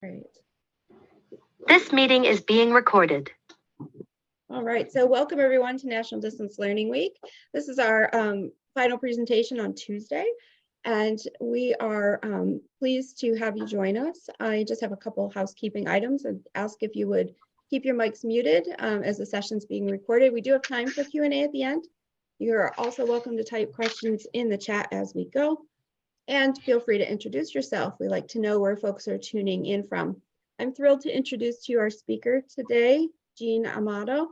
Great. This meeting is being recorded. All right, so welcome everyone to National Distance Learning Week. This is our final presentation on Tuesday, and we are pleased to have you join us. I just have a couple housekeeping items and ask if you would keep your mics muted as the session's being recorded. We do have time for Q&A at the end. You're also welcome to type questions in the chat as we go, and feel free to introduce yourself. We like to know where folks are tuning in from. I'm thrilled to introduce to you our speaker today, Jean Amato.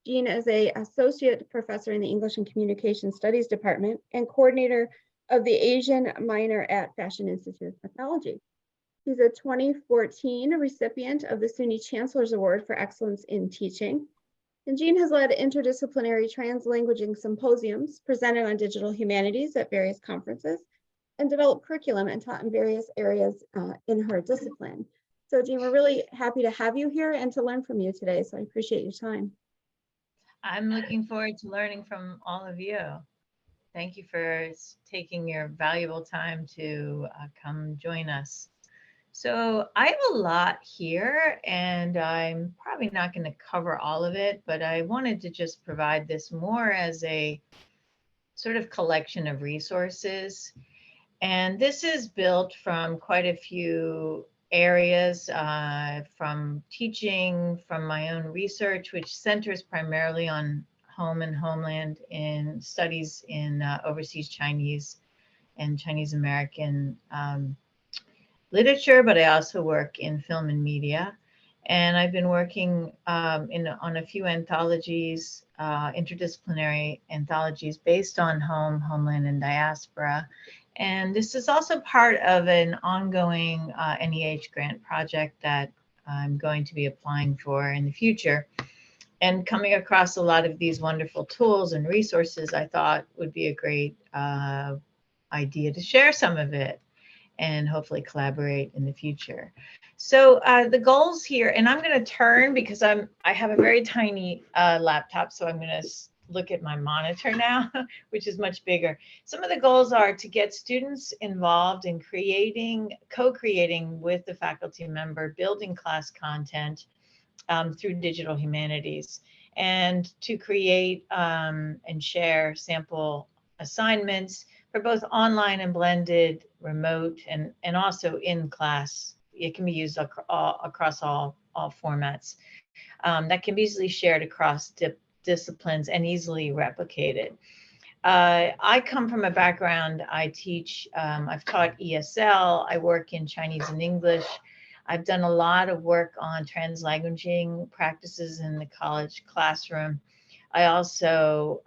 Jean is an associate professor in the English and Communication Studies Department and coordinator of the Asian minor at Fashion Institute of Technology. She's a 2014 recipient of the SUNY Chancellor's Award for Excellence in Teaching. And Jean has led interdisciplinary translanguaging symposiums, presented on digital humanities at various conferences, and developed curriculum and taught in various areas in her discipline. So Jean, we're really happy to have you here and to learn from you today. So I appreciate your time. I'm looking forward to learning from all of you. Thank you for taking your valuable time to come join us. So I have a lot here, and I'm probably not going to cover all of it, but I wanted to just provide this more as a sort of collection of resources. And this is built from quite a few areas, from teaching, from my own research, which centers primarily on home and homeland in studies in overseas Chinese and Chinese American literature, but I also work in film and media. And I've been working on a few anthologies, interdisciplinary anthologies based on home, homeland, and diaspora. And this is also part of an ongoing NEH grant project that I'm going to be applying for in the future. And coming across a lot of these wonderful tools and resources, I thought would be a great idea to share some of it and hopefully collaborate in the future. So the goals here, and I'm going to turn because I have a very tiny laptop, so I'm going to look at my monitor now, which is much bigger. Some of the goals are to get students involved in co-creating with the faculty member, building class content through digital humanities, and to create and share sample assignments for both online and blended, remote, and also in class. It can be used across all formats. That can be easily shared across disciplines and easily replicated. I come from a background, I teach, I've taught ESL, I work in Chinese and English. I've done a lot of work on translanguaging practices in the college classroom. I also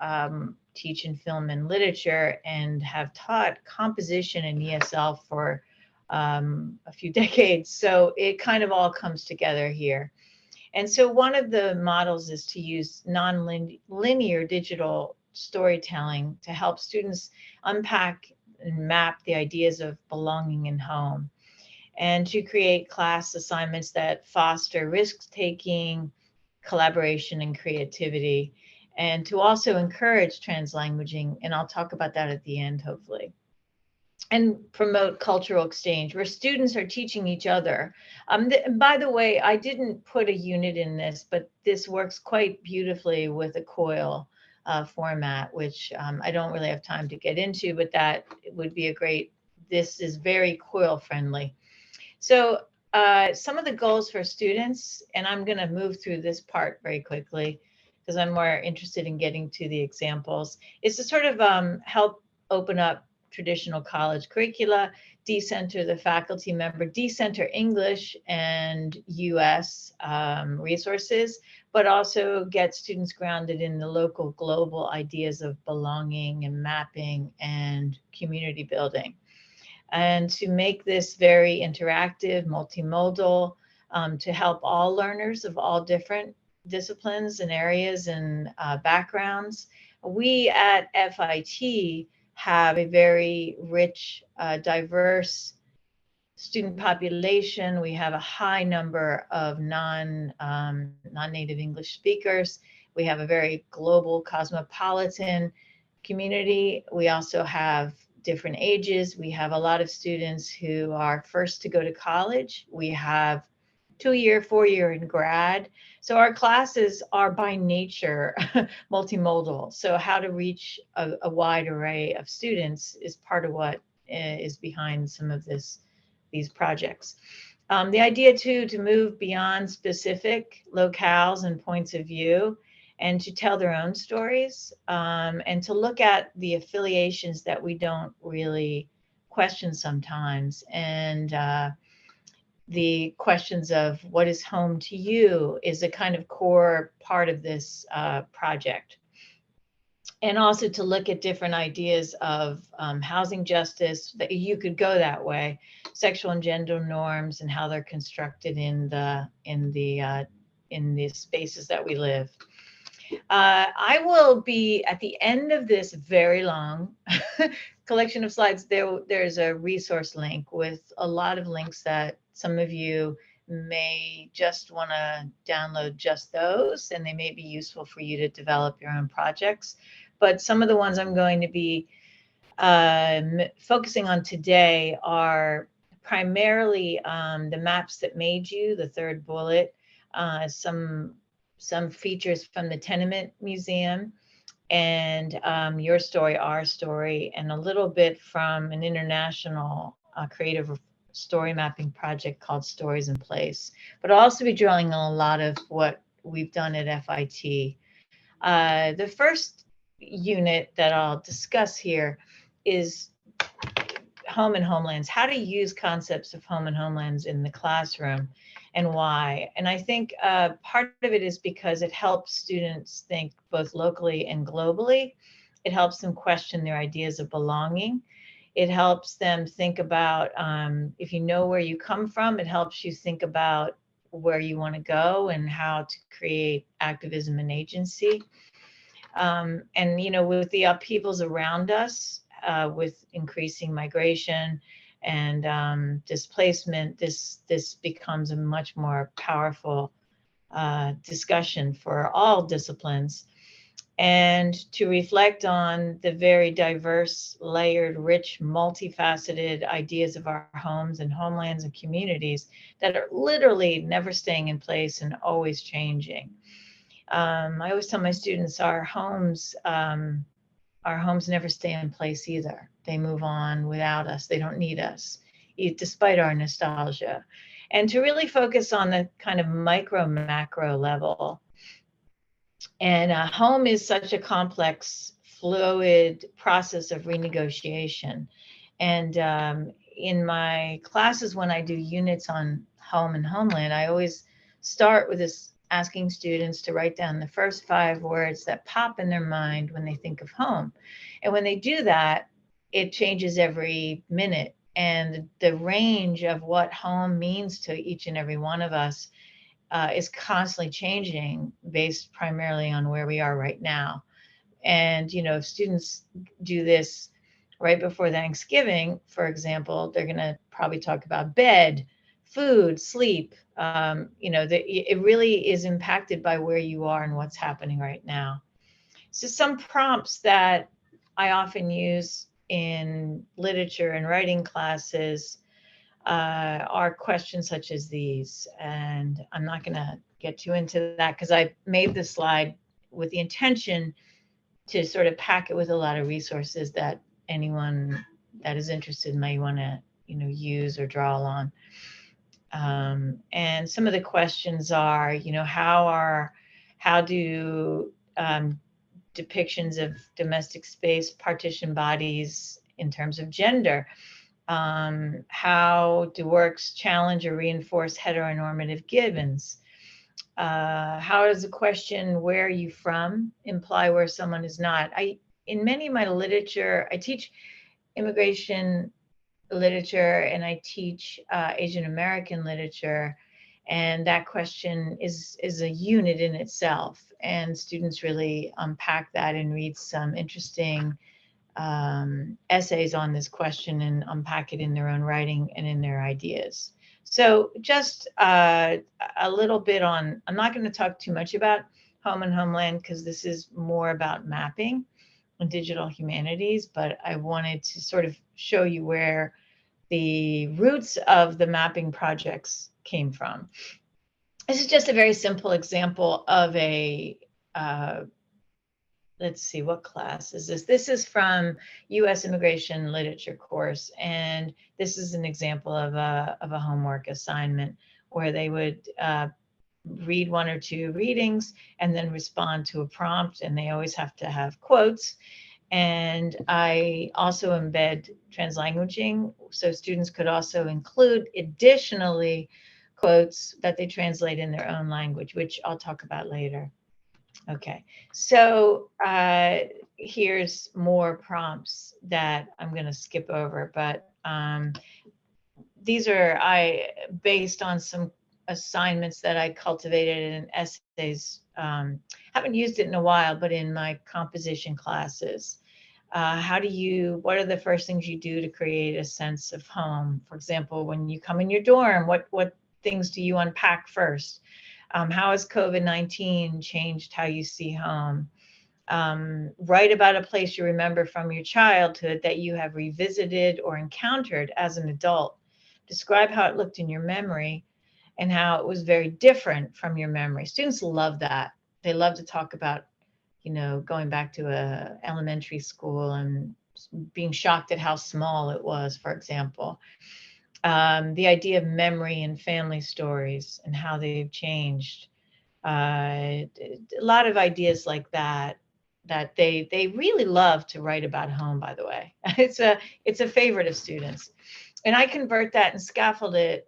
teach in film and literature and have taught composition in ESL for a few decades. So it kind of all comes together here. And so one of the models is to use non-linear digital storytelling to help students unpack and map the ideas of belonging and home, and to create class assignments that foster risk-taking, collaboration, and creativity, and to also encourage translanguaging, and I'll talk about that at the end, hopefully, and promote cultural exchange where students are teaching each other. By the way, I didn't put a unit in this, but this works quite beautifully with a COIL format, which I don't really have time to get into, but that would be a great, this is very COIL friendly. So some of the goals for students, and I'm going to move through this part very quickly because I'm more interested in getting to the examples, is to sort of help open up traditional college curricula, decenter the faculty member, decenter English and US resources, but also get students grounded in the local global ideas of belonging and mapping and community building. And to make this very interactive, multimodal, to help all learners of all different disciplines and areas and backgrounds. We at FIT have a very rich, diverse student population. We have a high number of non-native English speakers. We have a very global cosmopolitan community. We also have different ages. We have a lot of students who are first to go to college. We have 2-year, 4-year in grad. So our classes are by nature multimodal. So how to reach a wide array of students is part of what is behind some of these projects. The idea too, to move beyond specific locales and points of view and to tell their own stories, and to look at the affiliations that we don't really question sometimes. And the questions of what is home to you is a kind of core part of this project. And also to look at different ideas of housing justice, that you could go that way, sexual and gender norms and how they're constructed in the spaces that we live. I will be at the end of this very long collection of slides. There's a resource link with a lot of links that some of you may just want to download just those, and they may be useful for you to develop your own projects. But some of the ones I'm going to be focusing on today are primarily the maps that made you, the third bullet, some features from the Tenement Museum, and Your Story, Our Story, and a little bit from an international creative story mapping project called Stories in Place. But I'll also be drawing on a lot of what we've done at FIT. The first unit that I'll discuss here is home and homelands, how to use concepts of home and homelands in the classroom and why. And I think part of it is because it helps students think both locally and globally. It helps them question their ideas of belonging. It helps them think about, if you know where you come from, it helps you think about where you want to go and how to create activism and agency. And, you know, with the upheavals around us, with increasing migration and displacement, this becomes a much more powerful discussion for all disciplines. And to reflect on the very diverse, layered, rich, multifaceted ideas of our homes and homelands and communities that are literally never staying in place and always changing. I always tell my students our homes never stay in place either. They move on without us. They don't need us, despite our nostalgia. And to really focus on the kind of micro, macro level. And home is such a complex, fluid process of renegotiation. And in my classes, when I do units on home and homeland, I always start with this, asking students to write down the first 5 words that pop in their mind when they think of home. And when they do that, it changes every minute. And the range of what home means to each and every one of us is constantly changing based primarily on where we are right now. And, you know, if students do this right before Thanksgiving, for example, they're going to probably talk about bed, food, sleep. You know, it really is impacted by where you are and what's happening right now. So some prompts that I often use in literature and writing classes are questions such as these. And I'm not going to get too into that because I made this slide with the intention to sort of pack it with a lot of resources that anyone that is interested may want to, you know, use or draw on. And some of the questions are, you know, how do depictions of domestic space partition bodies in terms of gender? How do works challenge or reinforce heteronormative givens? How does the question, where are you from, imply where someone is not? In many of my literature, I teach immigration literature and I teach Asian American literature, and that question is a unit in itself, and students really unpack that and read some interesting essays on this question and unpack it in their own writing and in their ideas. So just a little bit on, I'm not going to talk too much about home and homeland because this is more about mapping. and digital humanities, but I wanted to sort of show you where the roots of the mapping projects came from. This is just a very simple example of a, let's see, what class is this? This is from U.S. Immigration Literature course, and this is an example of a homework assignment where they would read 1 or 2 readings and then respond to a prompt, and they always have to have quotes. And I also embed translanguaging, so students could also include additionally quotes that they translate in their own language, which I'll talk about later. Okay, so here's more prompts that I'm going to skip over, but these are based on some assignments that I cultivated in essays. Haven't used it in a while, but in my composition classes. What are the first things you do to create a sense of home? For example, when you come in your dorm, what things do you unpack first? How has COVID-19 changed how you see home? Write about a place you remember from your childhood that you have revisited or encountered as an adult. Describe how it looked in your memory and how it was very different from your memory. Students love that. They love to talk about, going back to a elementary school and being shocked at how small it was, for example. The idea of memory and family stories and how they've changed. A lot of ideas like that they really love to write about home, by the way. It's a favorite of students. And I convert that and scaffold it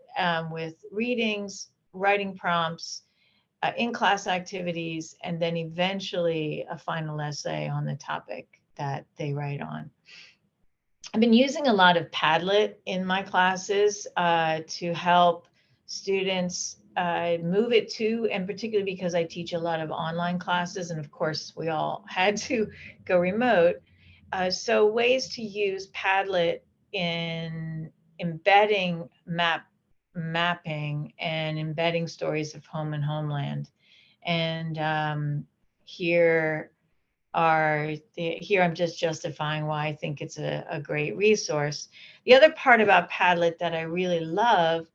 with readings, writing prompts, in-class activities, and then eventually a final essay on the topic that they write on. I've been using a lot of Padlet in my classes to help students move it to, and particularly because I teach a lot of online classes, and of course we all had to go remote. So ways to use Padlet in embedding mapping and embedding stories of home and homeland. And here I'm just justifying why I think it's a great resource. The other part about Padlet that I really love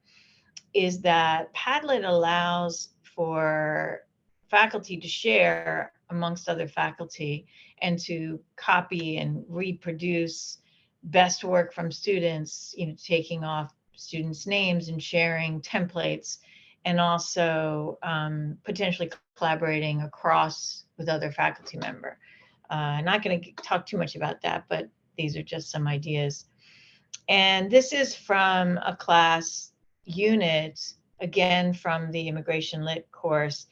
is that Padlet allows for faculty to share amongst other faculty and to copy and reproduce best work from students, taking off students' names and sharing templates, and also potentially collaborating across with other faculty member. I'm not going to talk too much about that, but these are just some ideas. And this is from a class unit, again, from the Immigration Lit course.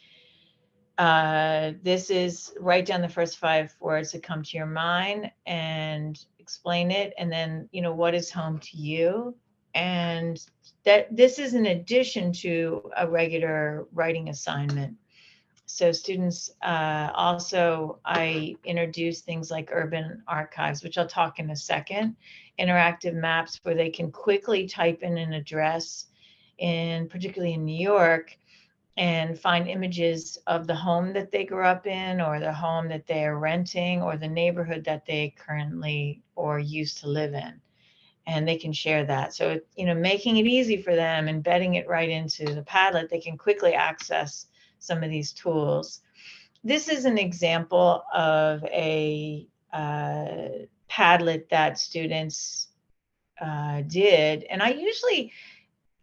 This is write down the first 5 words that come to your mind and explain it. And then, what is home to you? And that this is in addition to a regular writing assignment. So students also, I introduce things like urban archives, which I'll talk in a second, interactive maps where they can quickly type in an address, particularly in New York, and find images of the home that they grew up in, or the home that they are renting, or the neighborhood that they currently or used to live in. And they can share that. So, making it easy for them, embedding it right into the Padlet, they can quickly access some of these tools. This is an example of a Padlet that students did. And I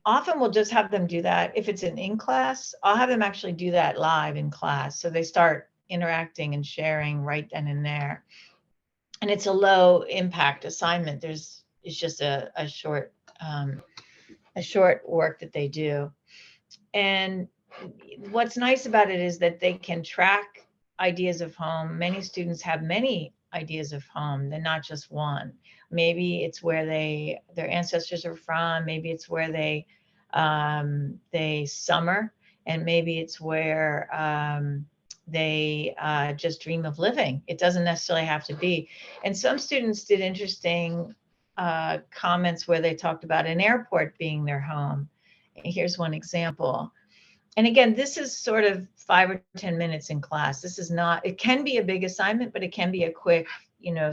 often will just have them do that. If it's an in-class, I'll have them actually do that live in class. So they start interacting and sharing right then and there. And it's a low impact assignment. It's just a short work that they do. And what's nice about it is that they can track ideas of home. Many students have many ideas of home. They're not just one. Maybe it's where their ancestors are from. Maybe it's where they summer, and maybe it's where they just dream of living. It doesn't necessarily have to be. And some students did interesting comments where they talked about an airport being their home. Here's one example. And again, this is sort of 5 or 10 minutes in class. This is not, it can be a big assignment, but it can be a quick,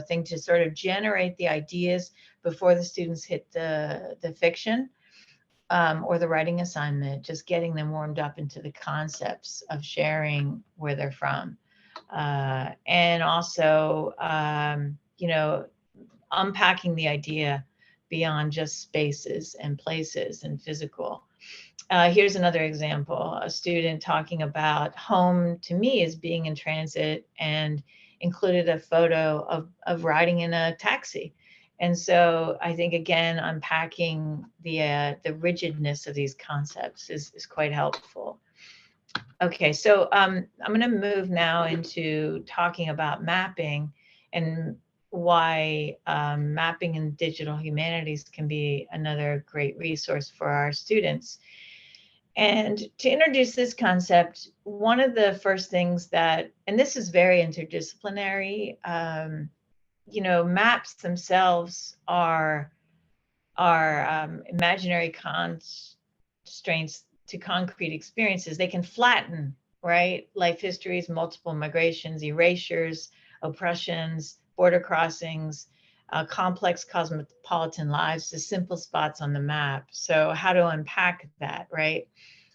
thing to sort of generate the ideas before the students hit the fiction or the writing assignment, just getting them warmed up into the concepts of sharing where they're from. And also, unpacking the idea beyond just spaces and places and physical. Here's another example, a student talking about home to me as being in transit and included a photo of riding in a taxi. And so I think, again, unpacking the rigidness of these concepts is quite helpful. Okay, so I'm going to move now into talking about mapping and why mapping in digital humanities can be another great resource for our students. And to introduce this concept, one of the first things that, and this is very interdisciplinary, maps themselves are imaginary constraints to concrete experiences. They can flatten, right? Life histories, multiple migrations, erasures, oppressions, border crossings, complex cosmopolitan lives to simple spots on the map. So how to unpack that, right?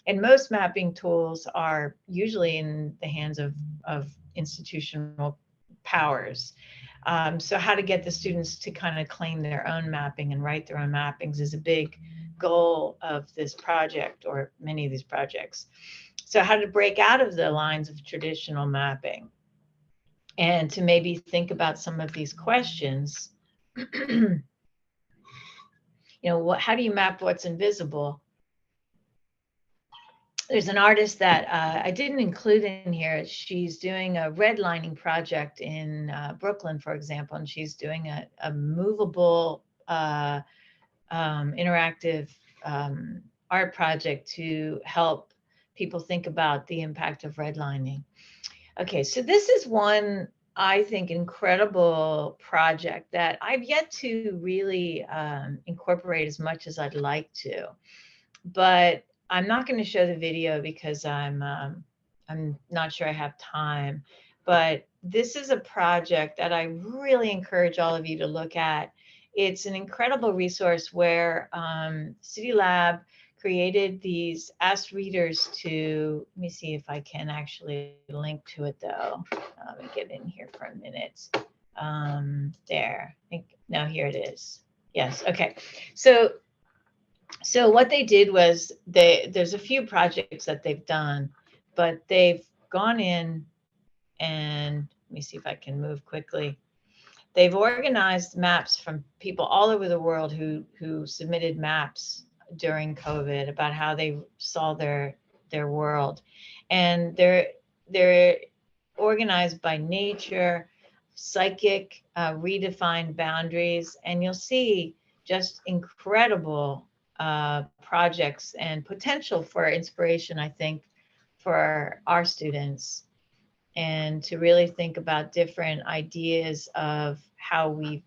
And most mapping tools are usually in the hands of institutional powers. So how to get the students to kind of claim their own mapping and write their own mappings is a big goal of this project, or many of these projects. So how to break out of the lines of traditional mapping and to maybe think about some of these questions. How do you map what's invisible? There's an artist that I didn't include in here. She's doing a redlining project in Brooklyn, for example, and she's doing a movable interactive art project to help people think about the impact of redlining. Okay, so this is one, I think, incredible project that I've yet to really incorporate as much as I'd like to, but I'm not going to show the video because I'm not sure I have time. But this is a project that I really encourage all of you to look at. It's an incredible resource where City Lab created these, asked readers to, let me see if I can actually link to it though. Let me get in here for a minute. There, I think, now here it is. Yes, okay. So what they did was there's a few projects that they've done, but they've gone in and let me see if I can move quickly. They've organized maps from people all over the world who submitted maps during COVID about how they saw their world, and they're organized by nature, psychic, redefined boundaries, and you'll see just incredible projects and potential for inspiration, I think, for our students, and to really think about different ideas of how we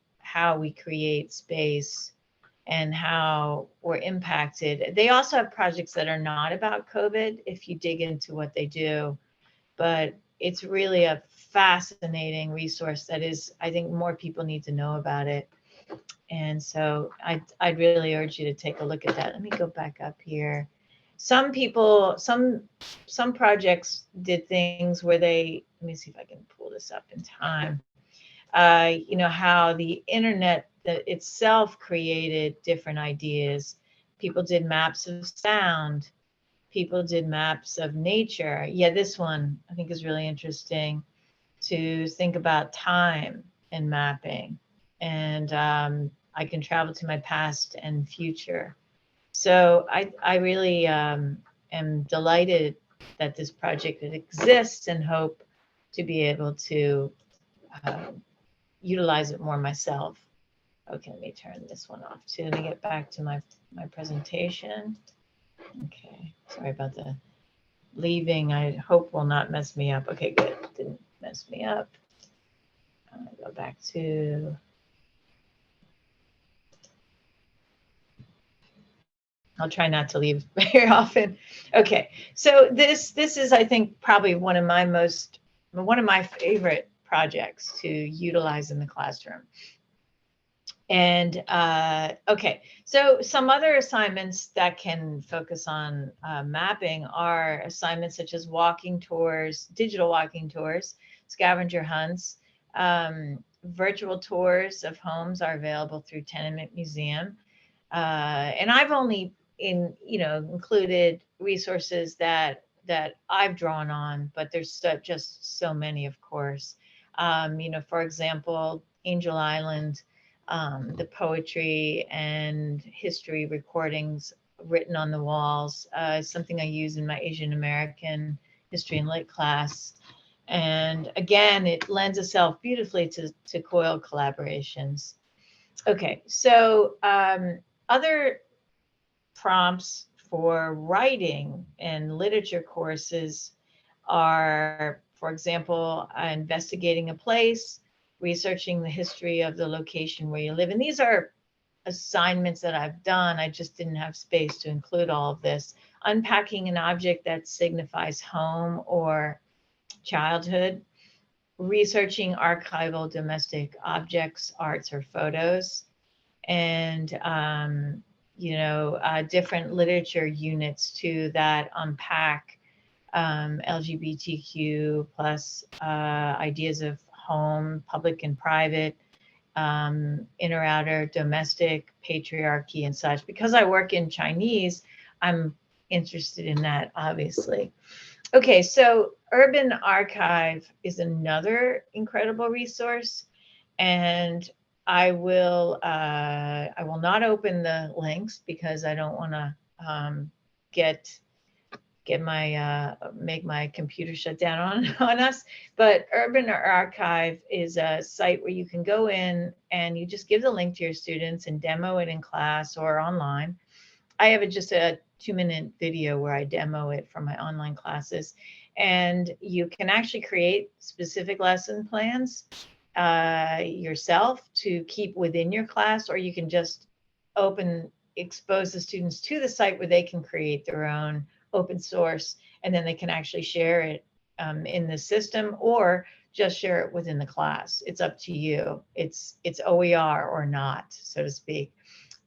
create space and how we're impacted. They also have projects that are not about COVID if you dig into what they do, but it's really a fascinating resource that is, I think more people need to know about it. And so I'd really urge you to take a look at that. Let me go back up here. Some people, some projects did things where they, let me see if I can pull this up in time. How the internet itself created different ideas. People did maps of sound. People did maps of nature. Yeah, this one I think is really interesting to think about time and mapping. And I can travel to my past and future. So I really am delighted that this project exists and hope to be able to utilize it more myself. Okay, let me turn this one off too. Let me get back to my presentation. Okay, sorry about the leaving. I hope will not mess me up. Okay, good, didn't mess me up. I'm gonna go back to I'll try not to leave very often. Okay, so this is, I think, probably one of my favorite projects to utilize in the classroom. And okay, so some other assignments that can focus on mapping are assignments such as walking tours, digital walking tours, scavenger hunts, virtual tours of homes are available through Tenement Museum. And I've only included resources that I've drawn on, but there's just so many, of course. For example, Angel Island, the poetry and history recordings written on the walls, something I use in my Asian American history and lit class. And again, it lends itself beautifully to COIL collaborations. Okay, so other prompts for writing and literature courses are, for example, investigating a place, researching the history of the location where you live. And these are assignments that I've done. I just didn't have space to include all of this. Unpacking an object that signifies home or childhood, researching archival domestic objects, arts, or photos, and different literature units too that unpack LGBTQ plus ideas of home, public and private, inner outer, domestic, patriarchy, and such. Because I work in Chinese, I'm interested in that, obviously. Okay, so Urban Archive is another incredible resource, and I will not open the links because I don't want to make my computer shut down on us. But Urban Archive is a site where you can go in and you just give the link to your students and demo it in class or online. I have just a 2-minute video where I demo it for my online classes. And you can actually create specific lesson plans yourself to keep within your class, or you can just expose the students to the site where they can create their own open source, and then they can actually share it in the system or just share it within the class. It's up to you. It's OER or not, so to speak.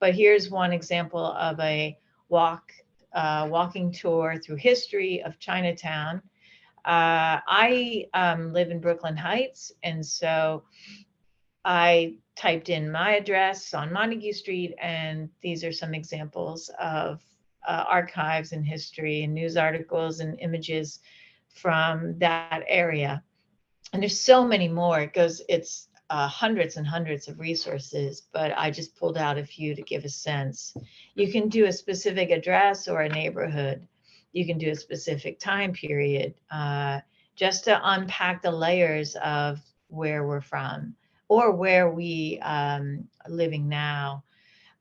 But here's one example of a walking tour through history of Chinatown. I live in Brooklyn Heights, and so I typed in my address on Montague Street, and these are some examples of archives and history and news articles and images from that area. And there's so many more. It's hundreds and hundreds of resources, but I just pulled out a few to give a sense. You can do a specific address or a neighborhood. You can do a specific time period, just to unpack the layers of where we're from or where we are living now.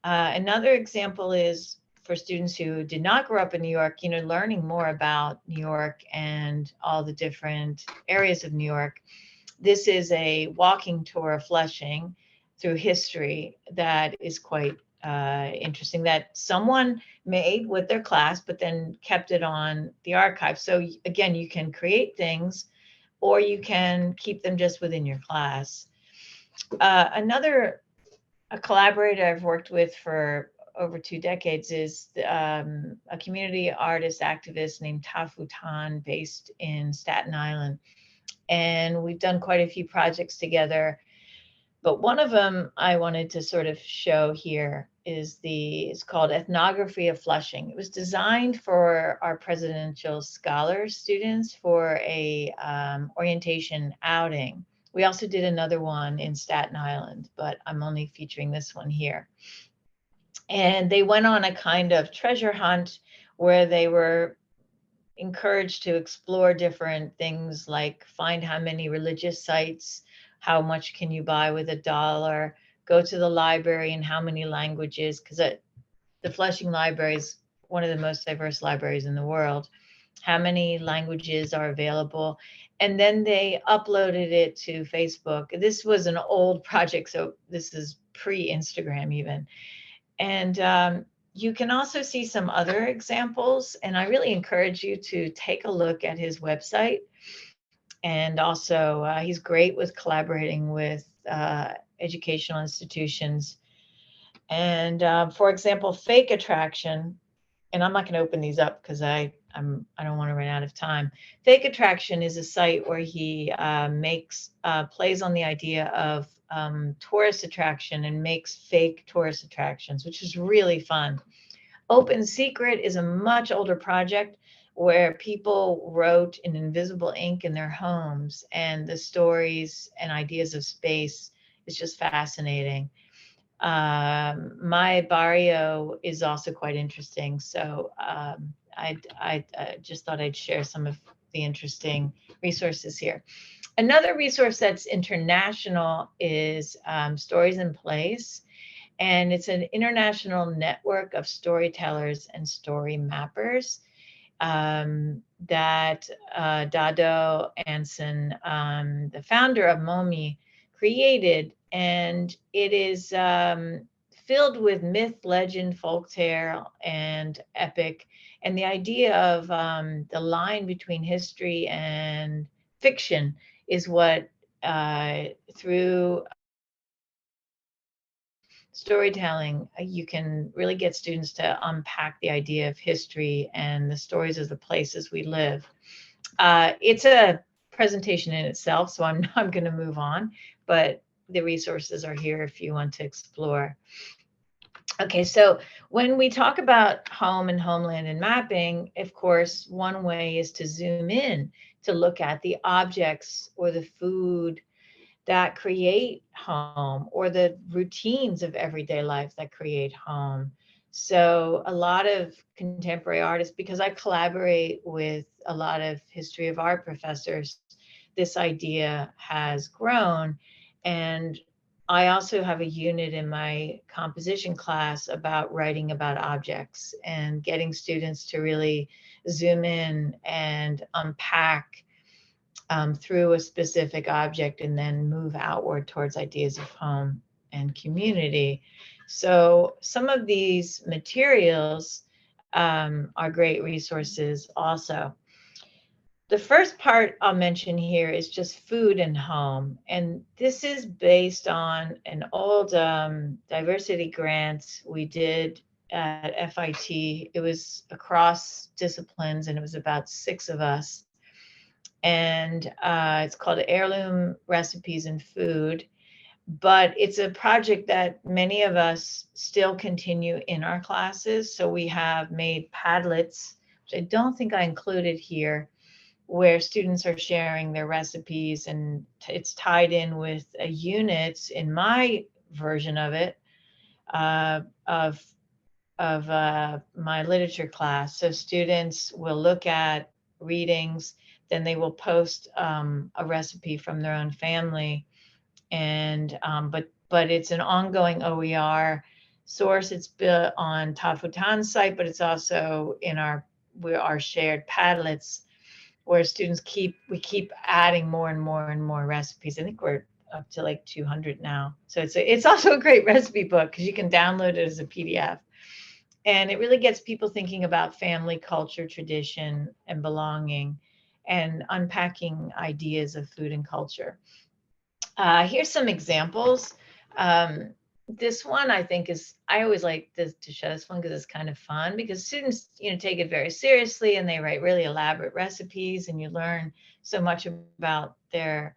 Another example is for students who did not grow up in New York, learning more about New York and all the different areas of New York. This is a walking tour of Flushing through history that is quite interesting, that someone made with their class, but then kept it on the archive. So again, you can create things or you can keep them just within your class. A collaborator I've worked with for over 2 decades is a community artist activist named Tafu Tan, based in Staten Island. And we've done quite a few projects together. But one of them I wanted to sort of show here it's called Ethnography of Flushing. It was designed for our presidential scholar students for a orientation outing. We also did another one in Staten Island, but I'm only featuring this one here. And they went on a kind of treasure hunt where they were encouraged to explore different things, like find how many religious sites, how much can you buy with $1, go to the library and how many languages, because the Flushing Library is one of the most diverse libraries in the world. How many languages are available? And then they uploaded it to Facebook. This was an old project, so this is pre-Instagram even. And You can also see some other examples, and I really encourage you to take a look at his website. And also, he's great with collaborating with educational institutions. And for example, fake attraction, and I'm not going to open these up because I don't want to run out of time. Fake attraction is a site where he plays on the idea of tourist attraction and makes fake tourist attractions, which is really fun. Open Secret is a much older project where people wrote in invisible ink in their homes, and the stories and ideas of space is just fascinating. My barrio is also quite interesting. So I just thought I'd share some of the interesting resources here. Another resource that's international is Stories in Place. And it's an international network of storytellers and story mappers that Dado Anson, the founder of MOMI, created. And it is filled with myth, legend, folktale, and epic. And the idea of the line between history and fiction is what through storytelling, you can really get students to unpack the idea of history and the stories of the places we live. It's a presentation in itself, so I'm going to move on, but the resources are here if you want to explore. Okay, so when we talk about home and homeland and mapping, of course, one way is to zoom in to look at the objects or the food that create home, or the routines of everyday life that create home. So a lot of contemporary artists, because I collaborate with a lot of history of art professors, this idea has grown. And I also have a unit in my composition class about writing about objects and getting students to really zoom in and unpack through a specific object and then move outward towards ideas of home and community. So some of these materials are great resources also. The first part I'll mention here is just food and home. And this is based on an old diversity grant we did at FIT. It was across disciplines and it was about 6 of us. And it's called Heirloom Recipes and Food. But it's a project that many of us still continue in our classes. So we have made Padlets, which I don't think I included here, where students are sharing their recipes, and it's tied in with a unit in my version of it of my literature class. So students will look at readings, then they will post a recipe from their own family, and but it's an ongoing OER source. It's built on Tafutan's site, but it's also in our shared Padlets, where students we keep adding more and more and more recipes. I think we're up to like 200 now. So it's also a great recipe book because you can download it as a PDF. And it really gets people thinking about family, culture, tradition, and belonging, and unpacking ideas of food and culture. Here's some examples. This one I think I always like to show this one because it's kind of fun, because students, take it very seriously and they write really elaborate recipes, and you learn so much about their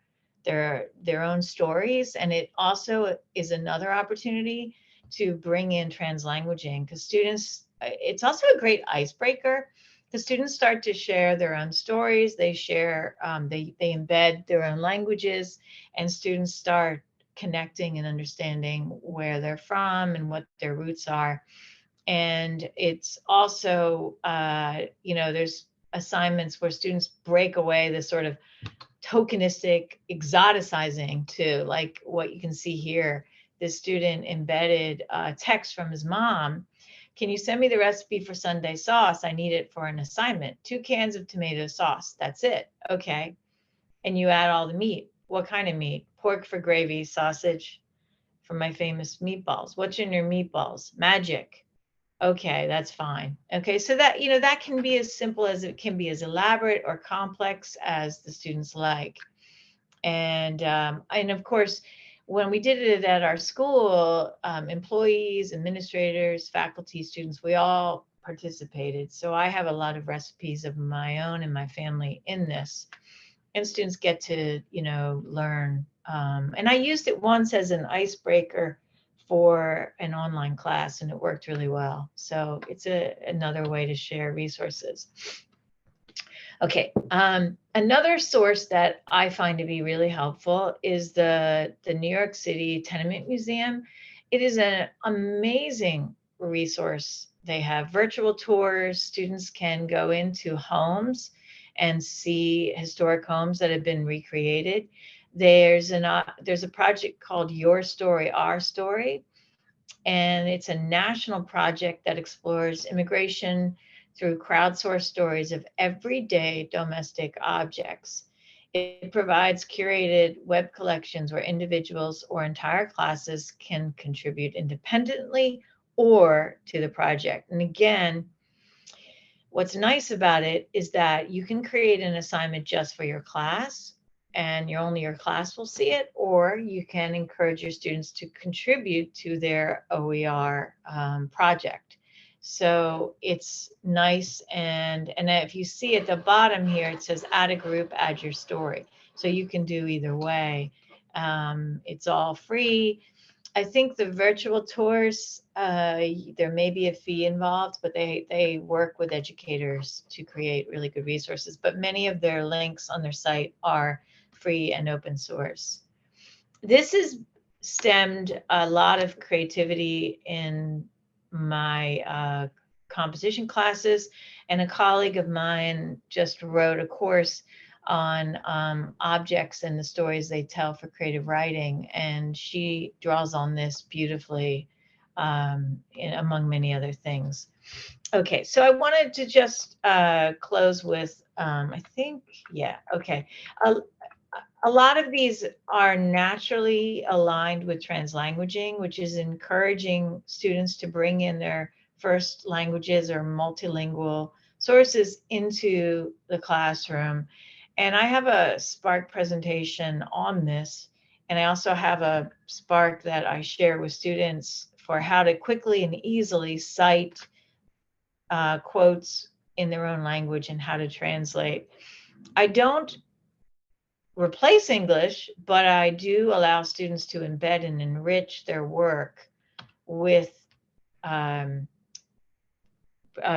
own stories. And it also is another opportunity to bring in translanguaging, because students, it's also a great icebreaker. The students start to share their own stories. They share, they embed their own languages, and students start connecting and understanding where they're from and what their roots are. And it's also, there's assignments where students break away this sort of tokenistic exoticizing to, like what you can see here. This student embedded text from his mom. Can you send me the recipe for Sunday sauce? I need it for an assignment. 2 cans of tomato sauce. That's it. Okay. And you add all the meat. What kind of meat? Pork for gravy, sausage for my famous meatballs. What's in your meatballs? Magic. Okay, that's fine. Okay, so that, that can be as simple as it can be as elaborate or complex as the students like. And of course, when we did it at our school, employees, administrators, faculty, students, we all participated. So I have a lot of recipes of my own and my family in this. And students get to, learn. And I used it once as an icebreaker for an online class, and it worked really well. So it's another way to share resources. Okay, another source that I find to be really helpful is the New York City Tenement Museum. It is an amazing resource. They have virtual tours. Students can go into homes and see historic homes that have been recreated. There's a project called Your Story, Our Story, and it's a national project that explores immigration through crowdsourced stories of everyday domestic objects. It provides curated web collections where individuals or entire classes can contribute independently or to the project. And again, what's nice about it is that you can create an assignment just for your class, and only your class will see it, or you can encourage your students to contribute to their OER project. So it's nice. And if you see at the bottom here, it says add a group, add your story. So you can do either way. It's all free. I think the virtual tours, there may be a fee involved, but they work with educators to create really good resources. But many of their links on their site are free and open source. This has stemmed a lot of creativity in my composition classes, and a colleague of mine just wrote a course on objects and the stories they tell for creative writing, and she draws on this beautifully among many other things. Okay, so I wanted to just close with, I think, yeah, okay. A lot of these are naturally aligned with translanguaging, which is encouraging students to bring in their first languages or multilingual sources into the classroom. And I have a Spark presentation on this. And I also have a Spark that I share with students for how to quickly and easily cite quotes in their own language and how to translate. I don't replace English, but I do allow students to embed and enrich their work with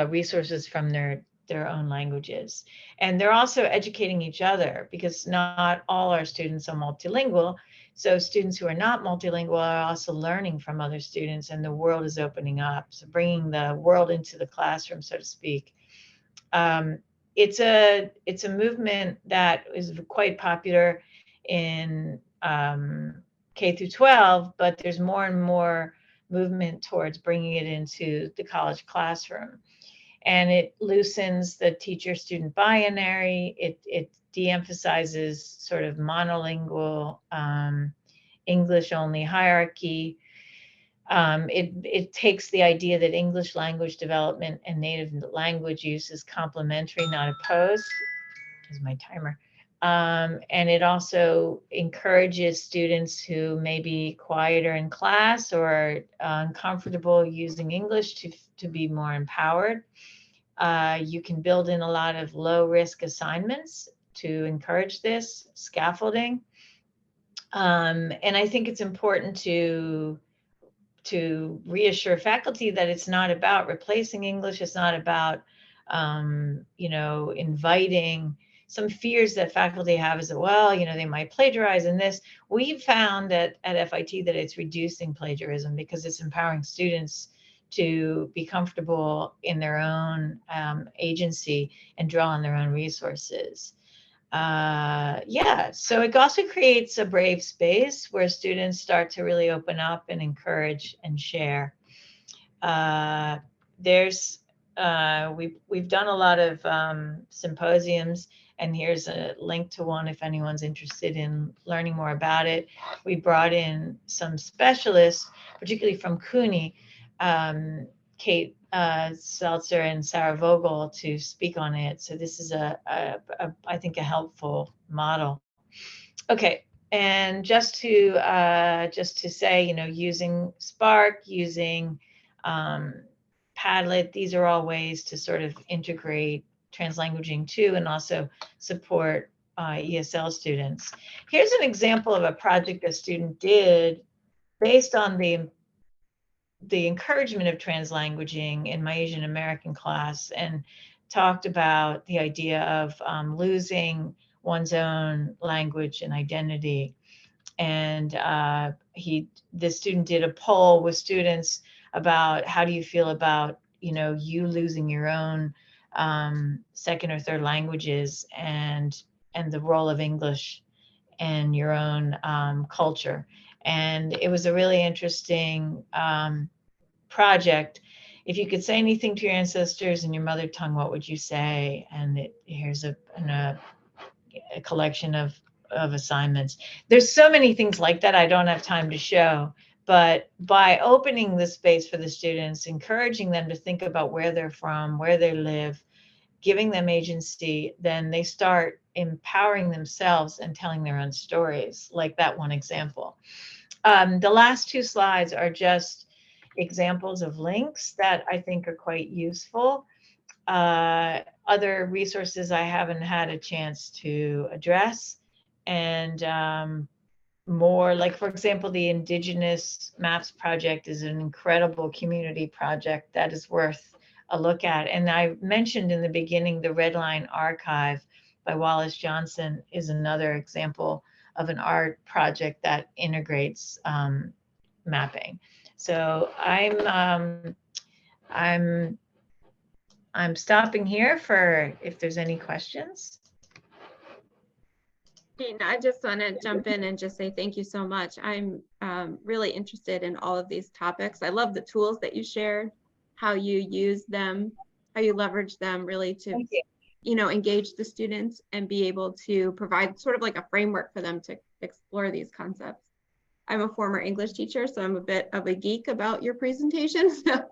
resources from their own languages. And they're also educating each other, because not all our students are multilingual. So students who are not multilingual are also learning from other students, and the world is opening up. So bringing the world into the classroom, so to speak. It's a movement that is quite popular in K through 12, but there's more and more movement towards bringing it into the college classroom. And it loosens the teacher-student binary. It de-emphasizes sort of monolingual English-only hierarchy. It takes the idea that English language development and native language use is complementary, not opposed. Is my timer. And it also encourages students who may be quieter in class or uncomfortable using English to be more empowered. You can build in a lot of low-risk assignments to encourage this scaffolding. And I think it's important to reassure faculty that it's not about replacing English. It's not about, inviting some fears that faculty have is that, well, they might plagiarize in this. We've found at FIT that it's reducing plagiarism, because it's empowering students to be comfortable in their own agency and draw on their own resources. So it also creates a brave space where students start to really open up and encourage and share. We've done a lot of symposiums, and here's a link to one if anyone's interested in learning more about it. We brought in some specialists, particularly from CUNY, Kate Seltzer and Sarah Vogel to speak on it. So this is I think a helpful model. Okay, and just to say, you know, using Spark, using Padlet, these are all ways to sort of integrate translanguaging too, and also support ESL students. Here's an example of a project a student did based on the encouragement of translanguaging in my Asian American class, and talked about the idea of losing one's own language and identity. And the student did a poll with students about how do you feel about, you know, you losing your own second or third languages, and the role of English and your own culture. And it was a really interesting project. If you could say anything to your ancestors in your mother tongue, what would you say? And here's a collection of assignments. There's so many things like that I don't have time to show, but by opening the space for the students, encouraging them to think about where they're from, where they live, giving them agency, then they start empowering themselves and telling their own stories, like that one example. The last two slides are just examples of links that I think are quite useful. Other resources I haven't had a chance to address, and more like, for example, the Indigenous Maps Project is an incredible community project that is worth a look at. And I mentioned in the beginning, the Red Line Archive by Wallace Johnson is another example of an art project that integrates mapping. So I'm stopping here for if there's any questions. Jean, I just want to jump in and just say thank you so much. I'm really interested in all of these topics. I love the tools that you shared, how you use them, how you leverage them really to, you know, engage the students and be able to provide sort of like a framework for them to explore these concepts. I'm a former English teacher, so I'm a bit of a geek about your presentation. So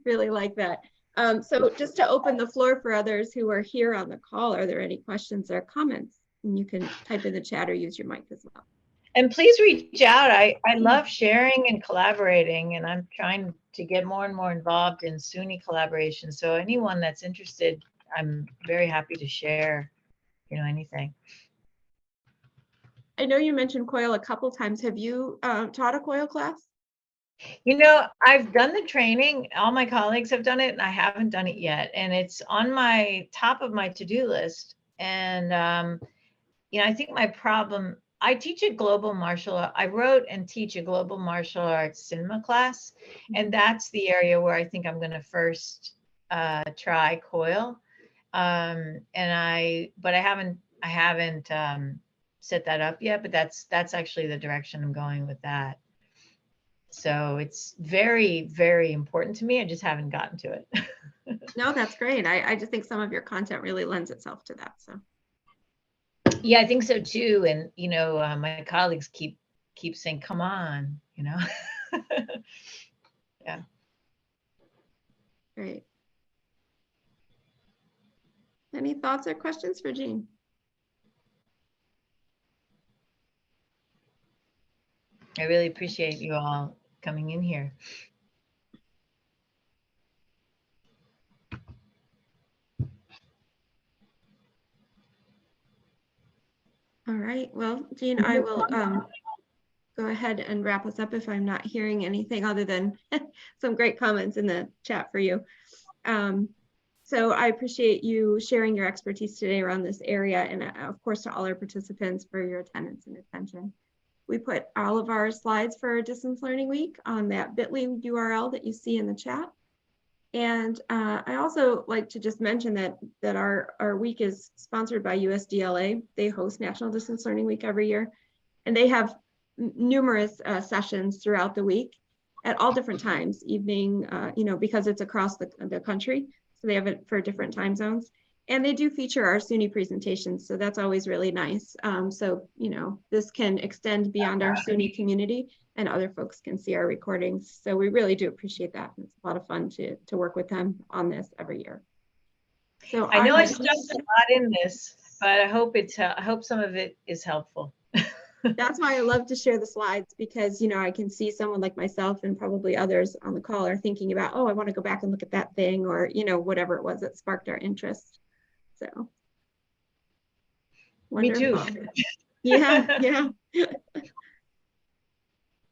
really like that. So just to open the floor for others who are here on the call, are there any questions or comments? And you can type in the chat or use your mic as well. And please reach out. I love sharing and collaborating, and I'm trying to get more and more involved in SUNY collaboration. So anyone that's interested, I'm very happy to share, you know, anything. I know you mentioned COIL a couple times. Have you taught a COIL class? You know, I've done the training. All my colleagues have done it, and I haven't done it yet. And it's on my top of my to-do list. And you know, I think my problem, I teach a global martial art. I wrote and teach a global martial arts cinema class, and that's the area where I think I'm going to first try COIL. But I haven't set that up yet. But that's actually the direction I'm going with that. So it's very, very important to me. I just haven't gotten to it. No, that's great. I just think some of your content really lends itself to that. So. Yeah, I think so too. And, you know, my colleagues keep saying, come on, you know. Yeah. Great. Any thoughts or questions for Jean? I really appreciate you all coming in here. All right. Well, Jean, I will go ahead and wrap us up if I'm not hearing anything other than some great comments in the chat for you. So I appreciate you sharing your expertise today around this area, and of course to all our participants for your attendance and attention. We put all of our slides for Distance Learning Week on that bit.ly URL that you see in the chat. And I also like to just mention that our week is sponsored by USDLA. They host National Distance Learning Week every year, and they have numerous sessions throughout the week at all different times, evening, you know, because it's across the country. So they have it for different time zones. And they do feature our SUNY presentations, so that's always really nice. So, this can extend beyond our SUNY community and other folks can see our recordings. So we really do appreciate that. It's a lot of fun to work with them on this every year. So I know I stuffed a lot in this, but I hope some of it is helpful. That's why I love to share the slides, because I can see someone like myself and probably others on the call are thinking about, oh, I want to go back and look at that thing, or whatever it was that sparked our interest. So Me too. wonderful. Yeah.